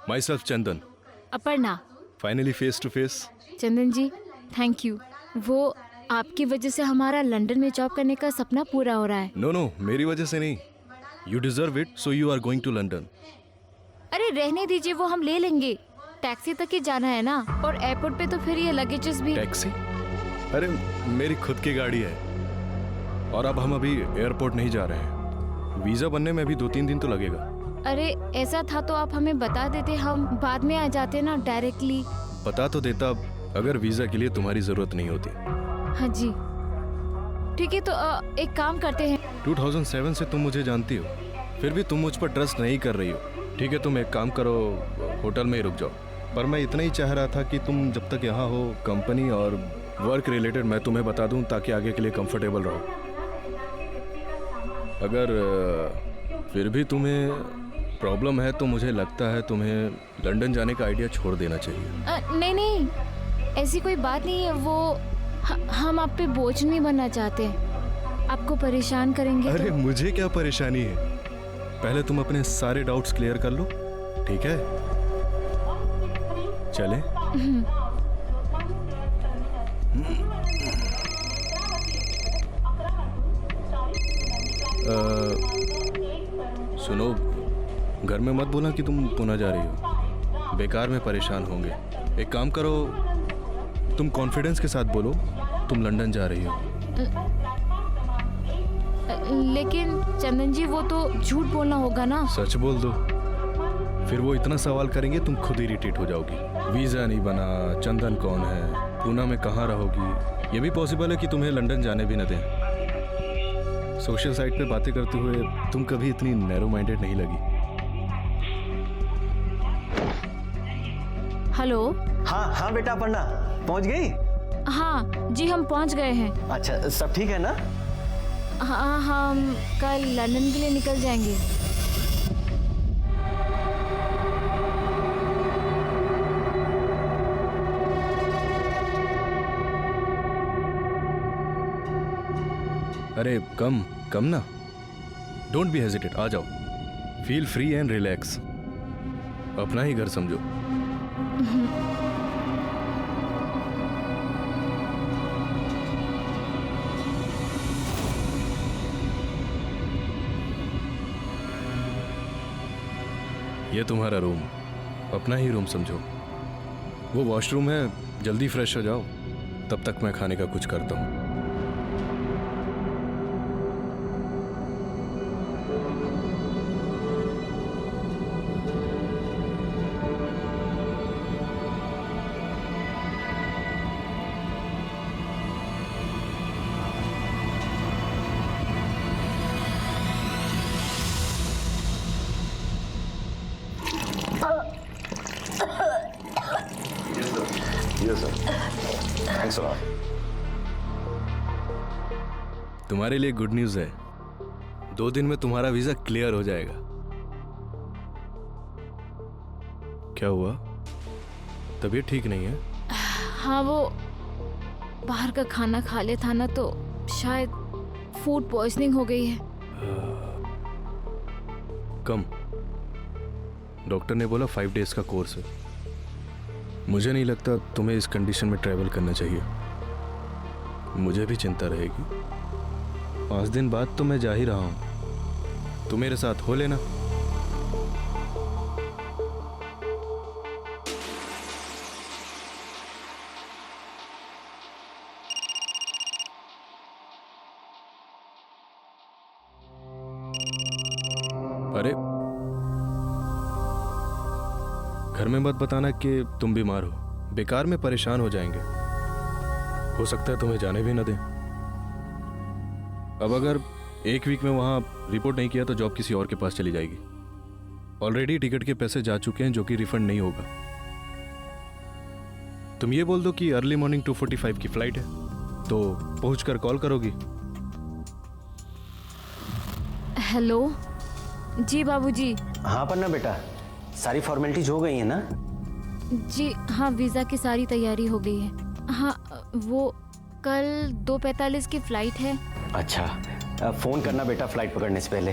My self Chandan. Aparna. Finally face to face. Chandan ji thank you. वो आपकी वजह से हमारा लंदन में जॉब करने का सपना पूरा हो रहा है। नो मेरी वजह से नहीं। You deserve it, so you are going to London. अरे रहने दीजिए, वो हम ले लेंगे। टैक्सी तक ही जाना है ना, और एयरपोर्ट पे तो फिर ये लगेजेस भी। टैक्सी? अरे मेरी खुद की गाड़ी है, और अब हम अभी एयरपोर्ट नहीं जा रहे हैं। वीजा बनने में अभी 2-3 दिन तो लगेगा। अरे ऐसा था तो आप हमें बता देते, हम बाद में आ जाते ना डायरेक्टली। बता तो देता अगर वीजा के लिए तुम्हारी जरूरत नहीं होती। हाँ जी ठीक है, तो एक काम करते हैं। 2007 से तुम मुझे जानती हो, फिर भी तुम मुझ पर ट्रस्ट नहीं कर रही हो। ठीक है, तुम एक काम करो, होटल में ही रुक जाओ। पर मैं इतना ही चाह रहा था कि तुम जब तक यहाँ हो, कंपनी और वर्क रिलेटेड मैं तुम्हें बता दूं, ताकि आगे के लिए कंफर्टेबल रहो। अगर फिर भी तुम्हें प्रॉब्लम है तो मुझे लगता है तुम्हें लंदन जाने का आइडिया छोड़ देना चाहिए। नहीं, ऐसी कोई बात नहीं है। वो हम आप पे बोझ नहीं बनना चाहते, आपको परेशान करेंगे। अरे मुझे क्या परेशानी है, पहले तुम अपने सारे डाउट्स क्लियर कर लो, ठीक है? चले? सुनो, घर में मत बोलना कि तुम पुणे जा रही हो, बेकार में परेशान होंगे। एक काम करो, तुम कॉन्फिडेंस के साथ बोलो तुम लंदन जा रही हो। लेकिन चंदन जी वो तो झूठ बोलना होगा ना। सच बोल दो, फिर वो इतना सवाल करेंगे तुम खुद इरिटेट हो जाओगी। वीजा नहीं बना, चंदन कौन है, पुणे में कहाँ रहोगी। ये भी पॉसिबल है कि तुम्हें लंदन जाने भी न दें। सोशल साइट पे बातें करते हुए तुम कभी इतनी नैरो माइंडेड नहीं लगी। हेलो। हाँ बेटा, अपर्णा पहुंच गई? हाँ जी हम पहुंच गए हैं। अच्छा सब ठीक है ना? हाँ हम कल लंदन के लिए निकल जाएंगे। अरे कम ना, डोंट बी हेजिटेट, आ जाओ। फील फ्री एंड रिलैक्स, अपना ही घर समझो। ये तुम्हारा रूम, अपना ही रूम समझो। वो वॉशरूम है, जल्दी फ्रेश हो जाओ, तब तक मैं खाने का कुछ करता हूँ। Yes, sir. Thanks a lot. तुम्हारे लिए गुड न्यूज़ है, 2 दिन में तुम्हारा वीजा क्लियर हो जाएगा। क्या हुआ, तबीयत ठीक नहीं है? हाँ वो बाहर का खाना खा लिया था ना, तो शायद फूड पॉइजनिंग हो गई है। कम, डॉक्टर ने बोला 5 डेज का कोर्स है। मुझे नहीं लगता तुम्हें इस कंडीशन में ट्रैवल करना चाहिए। मुझे भी चिंता रहेगी। 5 दिन बाद तो मैं जा ही रहा हूं, तुम मेरे साथ हो लेना। अरे घर में मत बताना कि तुम बीमार हो, बेकार में परेशान हो जाएंगे। हो सकता है तुम्हें जाने भी न दें। अब अगर 1 वीक में वहां रिपोर्ट नहीं किया तो जॉब किसी और के पास चली जाएगी। ऑलरेडी टिकट के पैसे जा चुके हैं, जो कि रिफंड नहीं होगा। तुम ये बोल दो कि अर्ली मॉर्निंग 2:45 की फ्लाइट है, तो पहुंचकर कॉल करोगी। हेलो जी बाबूजी। हाँ अपर्णा बेटा, सारी फॉर्मेलिटीज हो गई है ना? जी हाँ, वीज़ा की सारी तैयारी हो गई है। हाँ वो कल 2:45 की फ़्लाइट है। अच्छा फ़ोन करना बेटा फ्लाइट पकड़ने से पहले।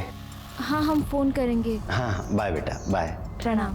हाँ हम फ़ोन करेंगे। हाँ बाय बेटा, बाय। प्रणाम।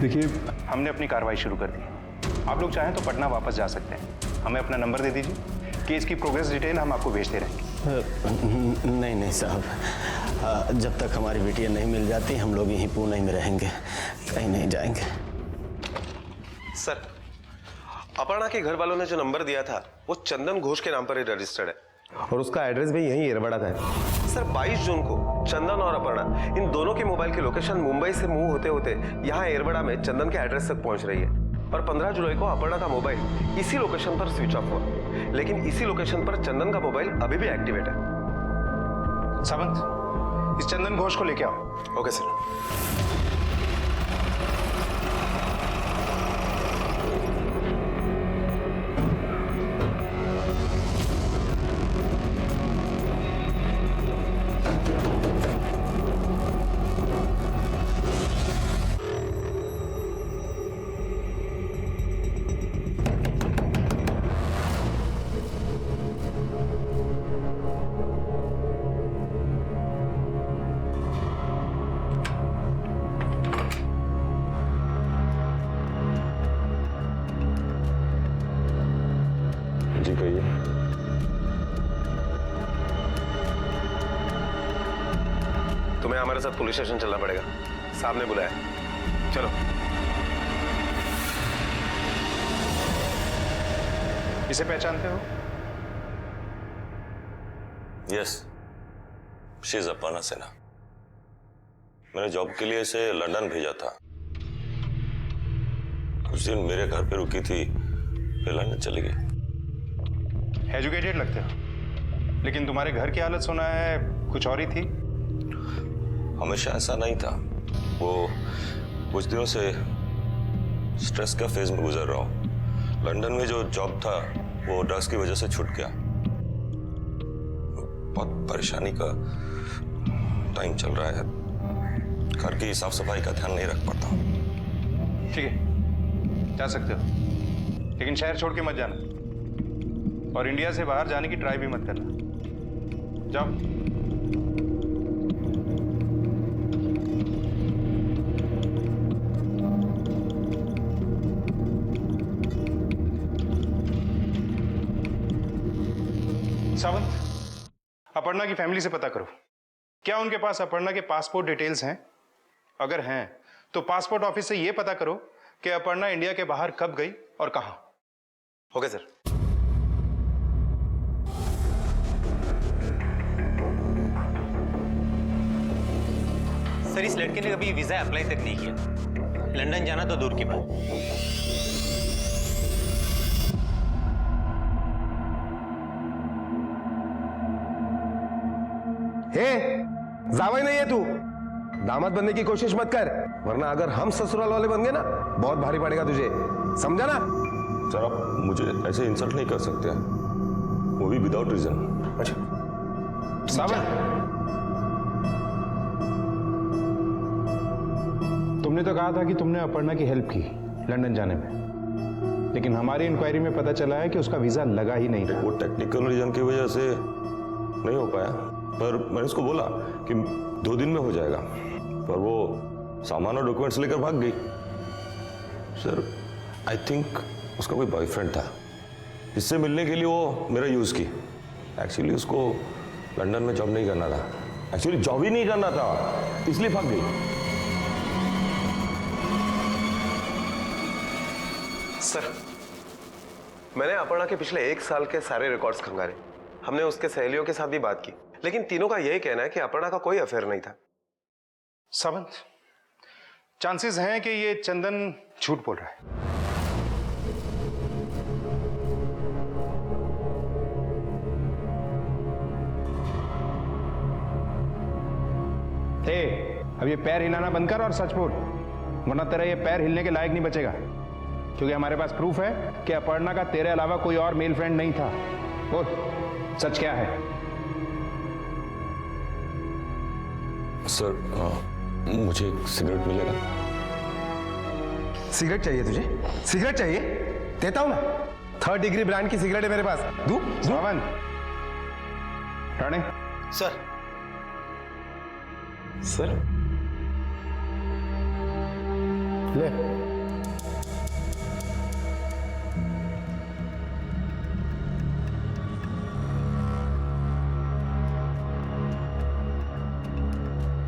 देखिए, हमने अपनी कार्रवाई शुरू कर दी। आप लोग चाहें तो पटना वापस जा सकते हैं। हमें अपना नंबर दे दीजिए, केस की प्रोग्रेस डिटेल हम आपको भेजते रहेंगे। नहीं साहब, जब तक हमारी बेटियां नहीं मिल जाती हम लोग यहीं पुणे में रहेंगे, कहीं नहीं जाएंगे। सर, अपर्णा के घर वालों ने जो नंबर दिया था वो चंदन घोष के नाम पर ही रजिस्टर्ड है और उसका एड्रेस भी यहीं येरवड़ा का है। सर, 22 जून को चंदन और अपर्णा इन दोनों के मोबाइल की लोकेशन मुंबई से मूव होते होते यहाँ येरवड़ा में चंदन के एड्रेस तक पहुंच रही है और 15 जुलाई को अपर्णा का मोबाइल इसी लोकेशन पर स्विच ऑफ हुआ, लेकिन इसी लोकेशन पर चंदन का मोबाइल अभी भी एक्टिवेट है। सावंत, इस चंदन घोष को लेके आओ। Okay sir. जी कहिए। तुम्हें हमारे साथ पुलिस स्टेशन चलना पड़ेगा, साहब ने बुलाया। चलो। इसे पहचानते हो? Yes, she is Aparna Sinha. मैंने जॉब के लिए इसे लंदन भेजा था। कुछ दिन मेरे घर पे रुकी थी, फिर लंदन चली गई। एजुकेटेड लगते हो, लेकिन तुम्हारे घर की हालत सुना है कुछ और ही थी। हमेशा ऐसा नहीं था। वो कुछ दिनों से स्ट्रेस का फेज में गुजर रहा हूँ। लंदन में जो जॉब था वो ड्रग्स की वजह से छूट गया। बहुत परेशानी का टाइम चल रहा है। घर की साफ सफाई का ध्यान नहीं रख पाता। ठीक है, जा सकते हो, लेकिन शहर छोड़ के मत जाना और इंडिया से बाहर जाने की ट्राई भी मत करना। जाओ। सावंत, अपर्णा की फैमिली से पता करो, क्या उनके पास अपर्णा के पासपोर्ट डिटेल्स हैं? अगर हैं तो पासपोर्ट ऑफिस से यह पता करो कि अपर्णा इंडिया के बाहर कब गई और कहां। Okay sir. सर, इस लड़के ने कभी वीजा अप्लाई तक नहीं किया। लंदन जाना तो दूर की बात। हे, जावाई नहीं है तू, दामाद बनने की कोशिश मत कर, वरना अगर हम ससुराल वाले बन गए ना बहुत भारी पड़ेगा तुझे, समझा ना? सर, आप मुझे ऐसे इंसल्ट नहीं कर सकते, वो भी विदाउट रीजन। अच्छा सावंत, तुमने तो कहा था कि तुमने अपर्णा की हेल्प की लंदन जाने में, लेकिन हमारी इंक्वायरी में पता चला है कि उसका वीजा लगा ही नहीं था। वो टेक्निकल रीजन की वजह से नहीं हो पाया, पर मैंने उसको बोला कि 2 दिन में हो जाएगा, पर वो सामान और डॉक्यूमेंट्स लेकर भाग गई। सर, आई थिंक उसका कोई बॉयफ्रेंड था, इससे मिलने के लिए वो मेरा यूज की। एक्चुअली उसको लंदन में जॉब नहीं करना था, एक्चुअली जॉब ही नहीं करना था, इसलिए भाग गई। सर, मैंने अपर्णा के पिछले 1 साल के सारे रिकॉर्ड्स खंगारे। हमने उसके सहेलियों के साथ भी बात की, लेकिन तीनों का यही कहना है कि अपर्णा का कोई अफेयर नहीं था। सावंत, चांसेस हैं कि ये चंदन झूठ बोल रहा है। अब ये पैर हिलाना बंद कर और सच बोल, वरना तेरा ये पैर हिलने के लायक नहीं बचेगा, क्योंकि हमारे पास प्रूफ है कि अपर्णा का तेरे अलावा कोई और मेल फ्रेंड नहीं था। बोल, सच क्या है? सर, मुझे एक सिगरेट मिलेगा? सिगरेट चाहिए तुझे? सिगरेट चाहिए? देता हूं ना, 3rd डिग्री ब्रांड की सिगरेट है मेरे पास, दूं? सावंत, राणे। सर। सर, ले।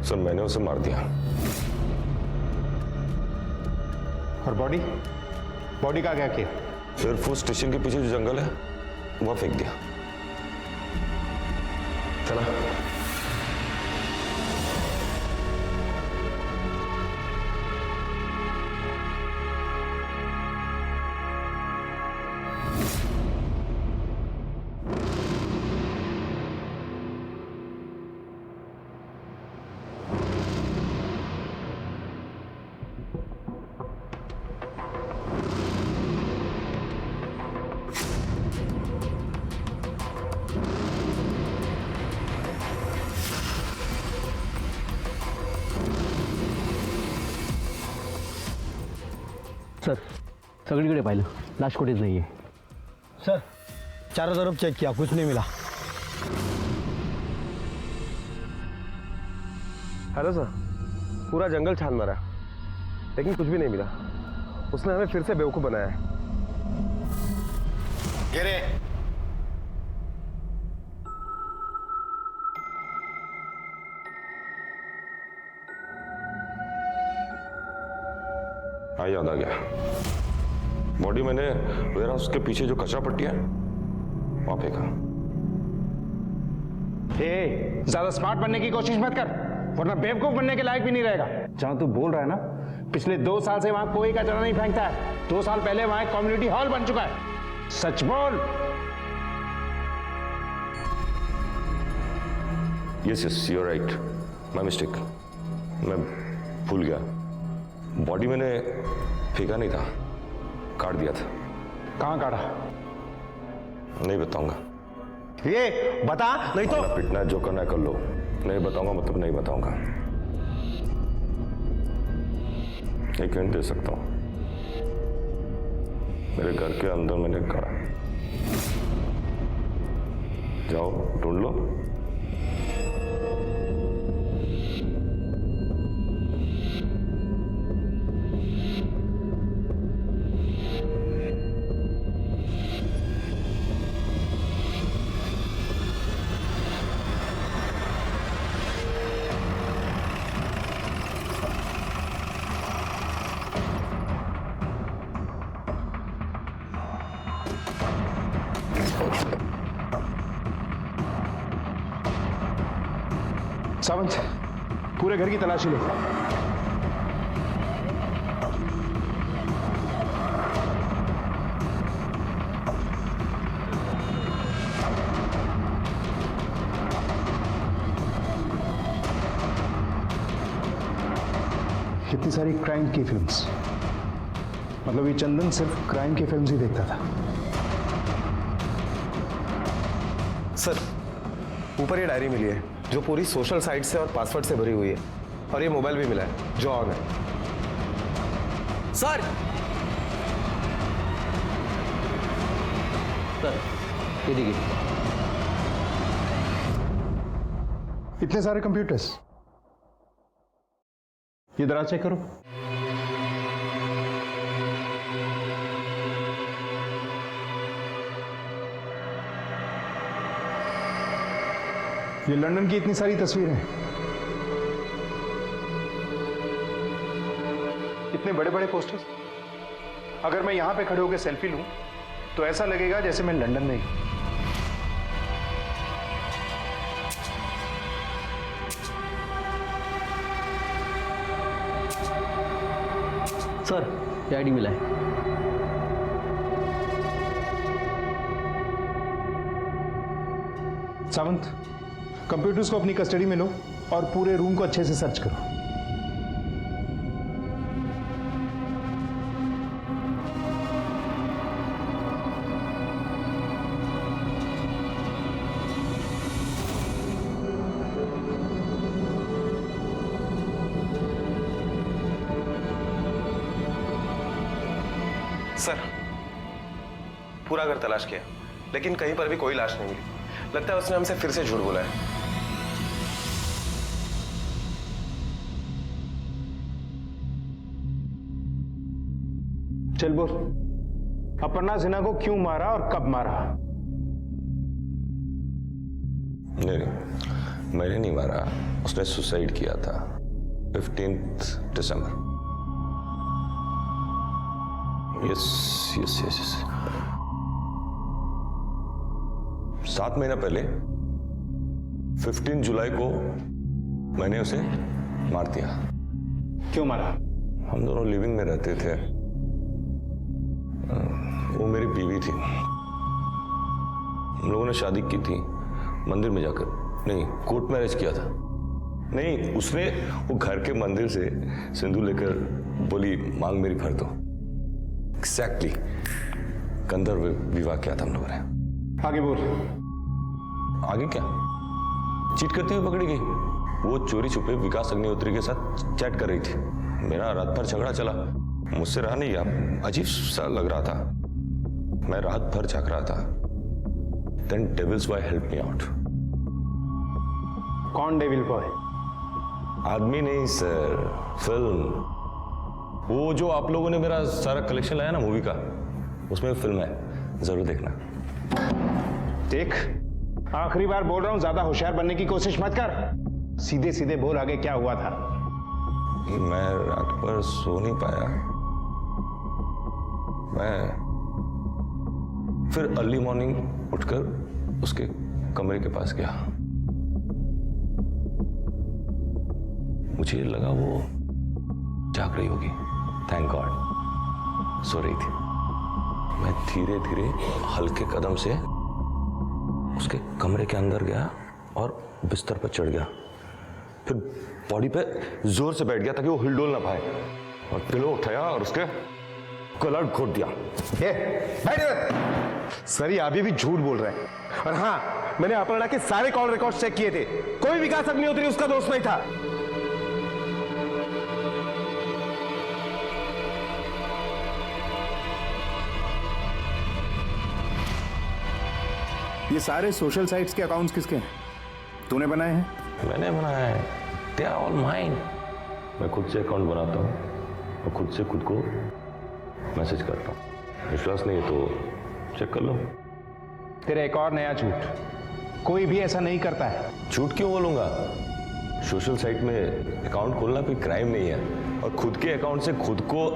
सर मैंने उसे मार दिया। और बॉडी बॉडी का क्या किया? एयरफोर्स स्टेशन के पीछे जो जंगल है वहां फेंक दिया। चला। सर सगळीकडे पाहिलं, लाश कुठेच नाहीये। सर चारों तरफ चेक किया, कुछ नहीं मिला। हेलो सर, पूरा जंगल छान मारा लेकिन कुछ भी नहीं मिला। उसने हमें फिर से बेवकूफ बनाया है। गिरे। हाँ याद आ गया। बॉडी मैंने वेयरहाउस के पीछे जो कचरा पट्टी है वहां फेंका। ज्यादा स्मार्ट बनने की कोशिश मत कर, वरना बेवकूफ बनने के लायक भी नहीं रहेगा। जहां तू बोल रहा है ना, पिछले 2 साल से वहां कोई कचरा नहीं फेंकता है। 2 साल पहले वहां एक कम्युनिटी हॉल बन चुका है। सच बोल। Yes yes you are right, my mistake. मैं भूल गया। बॉडी मैंने फेंका नहीं था, काट दिया था। कहां काटा? नहीं बताऊंगा। ये बता नहीं तो पिटना है, जो करना है कर लो। नहीं बताऊंगा मतलब नहीं बताऊंगा। एक हिंट दे सकता हूं, मेरे घर के अंदर मैंने काटा। जाओ ढूंढ लो। सावंत, पूरे घर की तलाशी लो। कितनी सारी क्राइम की फिल्म्स, मतलब ये चंदन सिर्फ क्राइम की फिल्म्स ही देखता था। सर ऊपर ये डायरी मिली है जो पूरी सोशल साइट से और पासवर्ड से भरी हुई है, और ये मोबाइल भी मिला है जो ऑन है। सर ये देखिए, इतने सारे कंप्यूटर्स। ये दराज चेक करो। ये लंदन की इतनी सारी तस्वीरें, इतने बड़े बड़े पोस्टर्स। अगर मैं यहां पे खड़े होकर सेल्फी लूं तो ऐसा लगेगा जैसे मैं लंदन में ही। सर ये आईडी मिला है। सावंत, कंप्यूटर्स को अपनी कस्टडी में लो और पूरे रूम को अच्छे से सर्च करो। सर पूरा घर तलाश किया लेकिन कहीं पर भी कोई लाश नहीं मिली। लगता है उसने हमसे फिर से झूठ बोला है। चल बोल, अपर्णा सिन्हा को क्यों मारा और कब मारा? नहीं, मैंने नहीं मारा, उसने सुसाइड किया था 15 दिसंबर। यस यस यस यस 7 महीना पहले 15 जुलाई को मैंने उसे मार दिया। क्यों मारा? हम दोनों लिविंग में रहते थे, वो मेरी बीवी थी। हम लोगों ने शादी की थी मंदिर में जाकर, नहीं कोर्ट मैरिज किया था। नहीं, उसने वो घर के मंदिर से सिंदूर लेकर बोली मांग मेरी भर दो। एग्जैक्टली गंधर्व विवाह किया था हम लोगों ने। आगे बोल। आगे क्या? चीट करती हुई पकड़ी गई। वो चोरी छुपे विकास अग्निहोत्री के साथ चैट कर रही थी। मेरा रात भर झगड़ा चला, मुझसे रहा नहीं गया, अजीब सा लग रहा था। मैं रात भर जाग रहा था। Then Devil's Boy helped me out. कौन डेविल बॉय? आदमी नहीं सर, फिल्म। वो जो आप लोगों ने मेरा सारा कलेक्शन लाया ना मूवी का, उसमें फिल्म है, जरूर देखना। देख, आखिरी बार बोल रहा हूं, ज्यादा होशियार बनने की कोशिश मत कर। सीधे सीधे बोल आगे क्या हुआ था। मैं रात भर सो नहीं पाया। मैं फिर अर्ली मॉर्निंग उठकर उसके कमरे के पास गया। मुझे लगा वो जाग रही होगी। थैंक गॉड सो रही थी। मैं धीरे धीरे हल्के कदम से उसके कमरे के अंदर गया और बिस्तर पर चढ़ गया। फिर बॉडी पे जोर से बैठ गया ताकि वो हिलडोल ना पाए, और पिलो उठाया और उसके कलर घोट दिया। बैठ सर, ये अभी भी झूठ बोल रहे हैं। और हाँ, मैंने अपर्णा के सारे कॉल रिकॉर्ड चेक किए थे, कोई विकास अग्निहोत्री उसका दोस्त नहीं था। ये सारे सोशल साइट्स के अकाउंट्स किसके हैं? तूने बनाए हैं? मैंने बनाया है। They are all mine. मैं खुद से अकाउंट बनाता हूँ और खुद से खुद को मैसेज करता हूँ। विश्वास नहीं है तो चेक कर लो। तेरा एक और नया झूठ, कोई भी ऐसा नहीं करता है। झूठ क्यों बोलूंगा? सोशल साइट में अकाउंट खोलना कोई क्राइम नहीं है, और खुद के अकाउंट से खुद को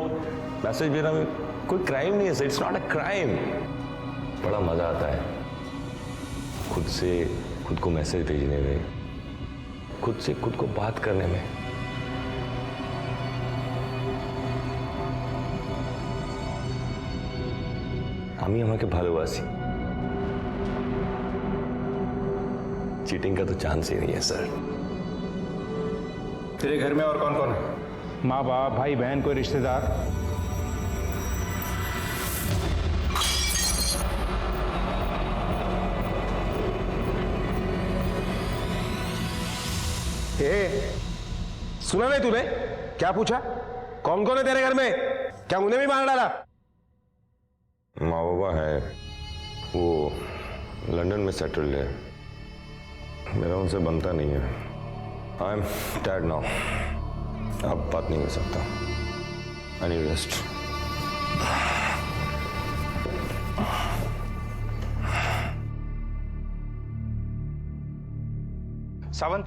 मैसेज भेजना में कोई क्राइम नहीं है। It's not a crime. बड़ा मजा आता है खुद से खुद को मैसेज भेजने में, खुद से खुद को बात करने में। আমি আমাকে ভালোবাসি। चीटिंग का तो चांस ही नहीं है सर। तेरे घर में और कौन कौन है? माँ बाप, भाई बहन, कोई रिश्तेदार? सुना नहीं तूने क्या पूछा? कौन कौन है तेरे घर में? क्या उन्हें भी मार डाला? माँ बाबा है, वो लंदन में सेटल्ड है। मेरा उनसे बनता नहीं है। I am dad now. अब बात नहीं कर सकता। I need rest. सावंत,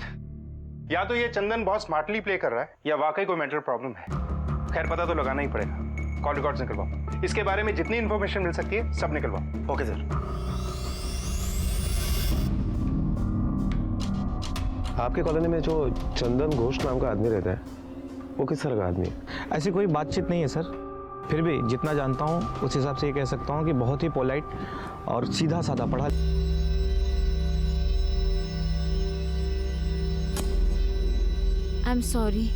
या तो ये चंदन बहुत स्मार्टली प्ले कर रहा है, या वाकई कोई मेंटल प्रॉब्लम है। खैर, पता तो लगाना ही पड़ेगा। कॉल रिकॉर्ड्स निकलवाओ। इसके बारे में जितनी इंफॉर्मेशन मिल सकती है सब निकलवाओ। Okay sir. आपके कॉलोनी में जो चंदन घोष नाम का आदमी रहता है, वो किस तरह का आदमी है? ऐसी कोई बातचीत नहीं है सर, फिर भी जितना जानता हूँ उस हिसाब से ये कह सकता हूँ कि बहुत ही पोलाइट और सीधा साधा पढ़ा। I am sorry.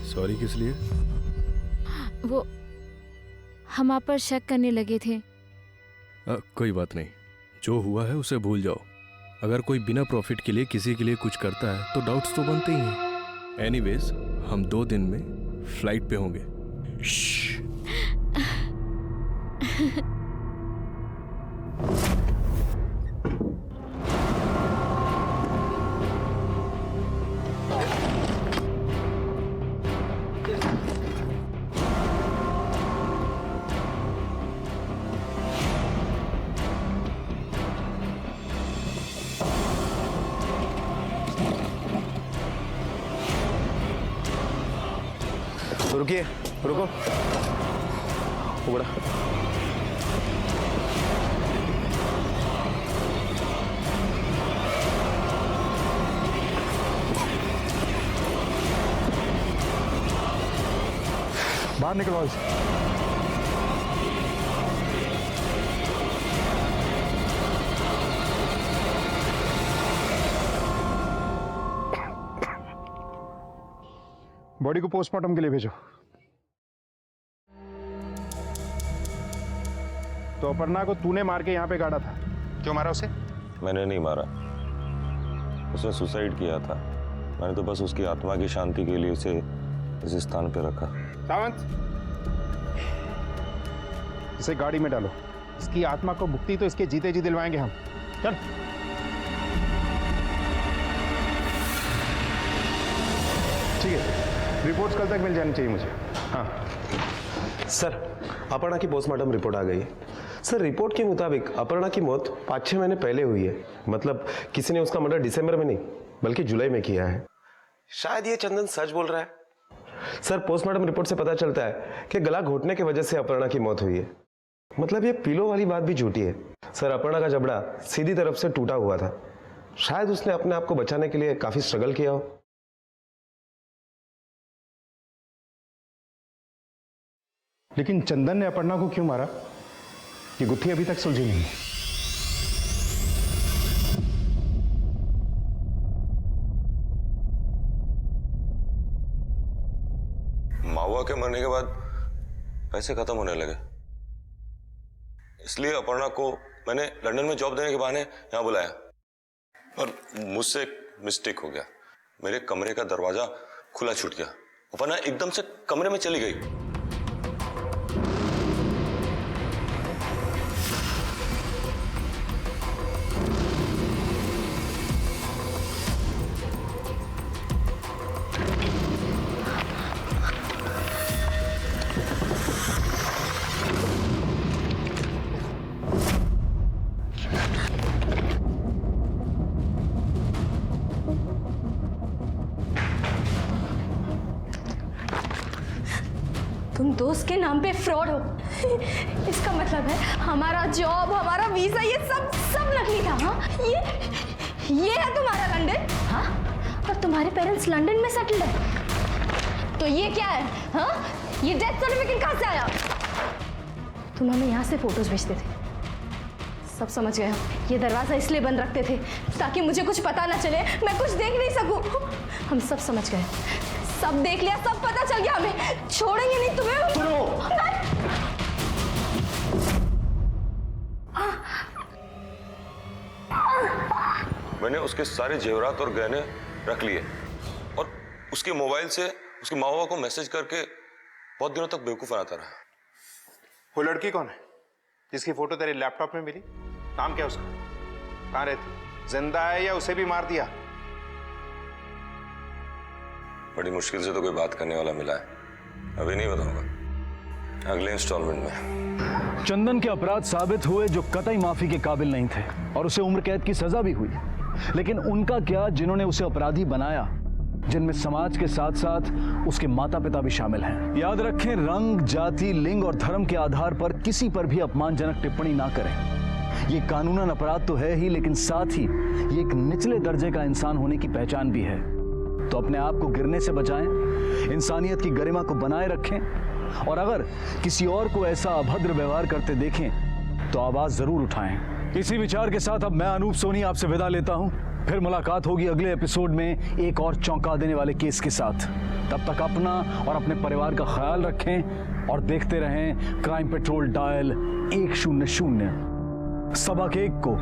सॉरी किस लिए? वो हम आप पर शक करने लगे थे। कोई बात नहीं, जो हुआ है उसे भूल जाओ। अगर कोई बिना प्रॉफिट के लिए किसी के लिए कुछ करता है तो डाउट्स तो बनते ही हैं। एनीवेज, हम 2 दिन में फ्लाइट पे होंगे। रुकिए, रुको, उबड़ा। बाहर निकलो इसे। बॉडी को पोस्टमार्टम के लिए भेजो। तो अपर्णा को तूने मार के यहाँ पे गाड़ा था, क्यों मारा उसे? मैंने नहीं मारा, उसने सुसाइड किया था। मैंने तो बस उसकी आत्मा की शांति के लिए उसे इस स्थान पे रखा। सावंत, इसे गाड़ी में डालो। इसकी आत्मा को मुक्ति तो इसके जीते जी दिलवाएंगे हम। चल। ठीक है, रिपोर्ट्स कल तक मिल जानी चाहिए मुझे। हाँ सर, अपर्णा की पोस्टमार्टम रिपोर्ट आ गई है। सर, रिपोर्ट के मुताबिक अपर्णा की मौत 5-6 महीने पहले हुई है। मतलब किसी ने उसका मर्डर दिसंबर में नहीं बल्कि जुलाई में किया है। शायद ये चंदन सच बोल रहा है। सर, पोस्टमार्टम रिपोर्ट से पता चलता है कि गला घोटने की वजह से अपर्णा की मौत हुई है। मतलब ये पिलो वाली बात भी झूठी है। सर, अपर्णा का जबड़ा सीधी तरफ से टूटा हुआ था। शायद उसने अपने आप को बचाने के लिए काफी स्ट्रगल किया हो। लेकिन चंदन ने अपर्णा को क्यों मारा, ये गुत्थी अभी तक सुलझी नहीं है। मावा के मरने के बाद पैसे खत्म होने लगे, इसलिए अपर्णा को मैंने लंदन में जॉब देने के बहाने यहाँ बुलाया। और मुझसे एक मिस्टेक हो गया, मेरे कमरे का दरवाजा खुला छूट गया। अपर्णा एकदम से कमरे में चली गई। तुम दोस्त के नाम पे फ्रॉड हो। इसका मतलब है हमारा जॉब, हमारा वीजा, ये सब नकली था। हाँ, ये है तुम्हारा लंदन। हाँ, और तुम्हारे पेरेंट्स लंदन में सेटल्ड है। तो ये क्या है? हाँ, ये डेथ सर्टिफिकेट कहाँ से आया? तुम हमें यहाँ से फोटोज भेजते थे, सब समझ गए हो। ये दरवाजा इसलिए बंद रखते थे ताकि मुझे कुछ पता ना चले, मैं कुछ देख नहीं सकूं। हम सब समझ गए, सब देख लिया, सब पता चल गया। हमें छोड़ेंगे नहीं तुम्हें। सुनो, मैंने उसके सारे जेवरात और गहने रख लिए और उसके मोबाइल से उसकी माँ बाप को मैसेज करके बहुत दिनों तक बेवकूफ बनाता रहा। वो लड़की कौन है जिसकी फोटो तेरे लैपटॉप में मिली? नाम क्या उसका? कहाँ रहती? जिंदा है या उसे भी मार दिया? बड़ी मुश्किल से तो कोई बात करने वाला मिला है, अभी नहीं बताऊंगा, अगले इंस्टॉलमेंट में। चंदन के अपराध साबित हुए जो कतई माफी के काबिल नहीं थे और उसे उम्र कैद की सजा भी हुई। लेकिन उनका क्या जिन्होंने उसे अपराधी बनाया, जिनमें समाज के साथ साथ उसके माता पिता भी शामिल हैं। याद रखें, रंग, जाति, लिंग और धर्म के आधार पर किसी पर भी अपमानजनक टिप्पणी ना करें। ये कानूनन अपराध तो है ही, लेकिन साथ ही ये एक निचले दर्जे का इंसान होने की पहचान भी है। तो अपने आप को गिरने से बचाएं, इंसानियत की गरिमा को बनाए रखें और अगर किसी और को ऐसा अभद्र व्यवहार करते देखें तो आवाज जरूर उठाएं। इसी विचार के साथ अब मैं अनूप सोनी आपसे विदा लेता हूं। फिर मुलाकात होगी अगले एपिसोड में एक और चौंका देने वाले केस के साथ। तब तक अपना और अपने परिवार का ख्याल रखें और देखते रहें क्राइम पेट्रोल डायल 100 सबक 1 को।